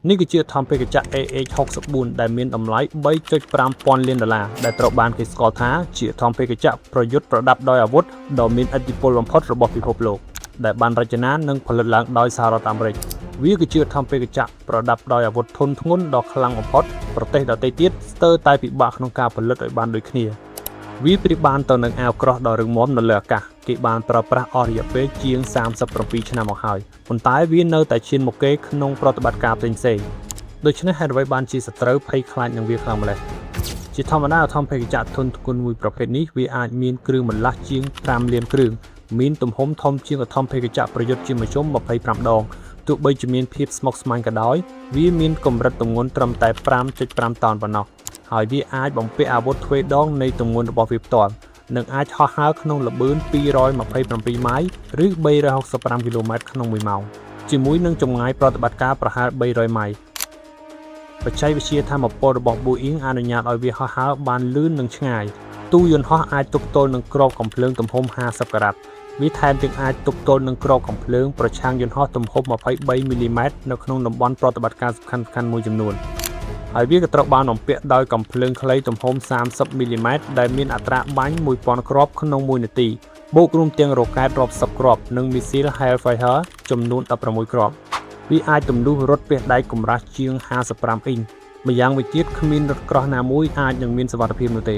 នេះគឺជាថមពេកចក្រ AH64 ដែលមានតម្លៃ $3.5 ពាន់លាន ដែលត្រូវបានគេស្គាល់ថាជាថមពេកចក្រប្រយុទ្ធប្រដាប់ដោយអាវុធដ៏មានឥទ្ធិពលបំផុតរបស់ពិភពលោកដែលបានរចនានិងផលិតឡើងដោយសហរដ្ឋអាមេរិកវាគឺជាថមពេកចក្រប្រដាប់ដោយអាវុធធុនធ្ងន់ដ៏ខ្លាំងបំផុតប្រទេសដទៃទៀតស្ទើរតែពិបាកក្នុងការផលិតឲ្យបានដូចគ្នាវាប្រៀបបានទៅនឹងអាវក្រោះដ៏រឹងមាំនៅលើអាកាសគេបានប្រើប្រាស់អស់រយៈពេលជាង37ឆ្នាំមកហើយប៉ុន្តែវានៅតែឈានមុខគេក្នុងប្រតិបត្តិការផ្សេងៗដូច្នេះហេតុអ្វីបានជាសត្រូវភ័យខ្លាចនឹងវាខ្លាំងម្ល៉េះជាធម្មតាថមពេកចក្រធុនធ្ងន់មួយប្រភេទនេះវាអាចមានគ្រឿងបន្លាស់ជាង5លានគ្រឿងមានទំហំធំជាងថមពេកចក្រប្រយុទ្ធជាមធ្យម25ដងទោះបីជាមានភាពស្មុគស្មាញក៏ដោយវាមានកម្រិតទម្ងន់ត្រឹមតែ 5.5 តោនប៉ុណ្ណោះហើយវាអាចបំពាក់អាវុធទ្វេដងនៃទម្ងន់របស់វាផ្ទាល់និងអាចហោះហើរក្នុងល្បឿន227ម៉ាយឬ365គីឡូម៉ែត្រក្នុង1ម៉ោងជាមួយនឹងចម្ងាយប្រតិបត្តិការប្រហែល300ម៉ៃបច្ចេកវិទ្យាថាមពលរបស់ Boeing អនុញ្ញាតឲ្យវាហោះហើរបានលឿននិងឆ្ងាយទូយន្តហោះអាចទប់ទល់នឹងគ្រាប់កាំភ្លើងទំហំ50ការ៉ាត់វាថែមទាំងអាចទប់ទល់នឹងគ្រាប់កាំភ្លើងប្រឆាំងយន្តហោះទំហំ23មីលីម៉ែត្រនៅក្នុងតំបន់ប្រតិបត្តិការសំខាន់ៗមួយចំនួនហើយវាក៏ត្រូវបានបំពាក់ដោយកាំភ្លើងខ្លីទំហំ30មីលីម៉ែត្រដែលមានអត្រាបាញ់1000គ្រាប់ក្នុង1នាទីបូករួមទាំងរ៉ុកែតរាប់សិបគ្រាប់និងមីស៊ីល Hellfire ចំនួន16គ្រាប់វាអាចទម្លុះរថពាសដែកកម្រាស់ជាង55អ៊ីងម្យ៉ាងវិញទៀតគ្មានរថក្រោះណាមួយអាចនឹងមានសុវត្ថិភាពនោះទេ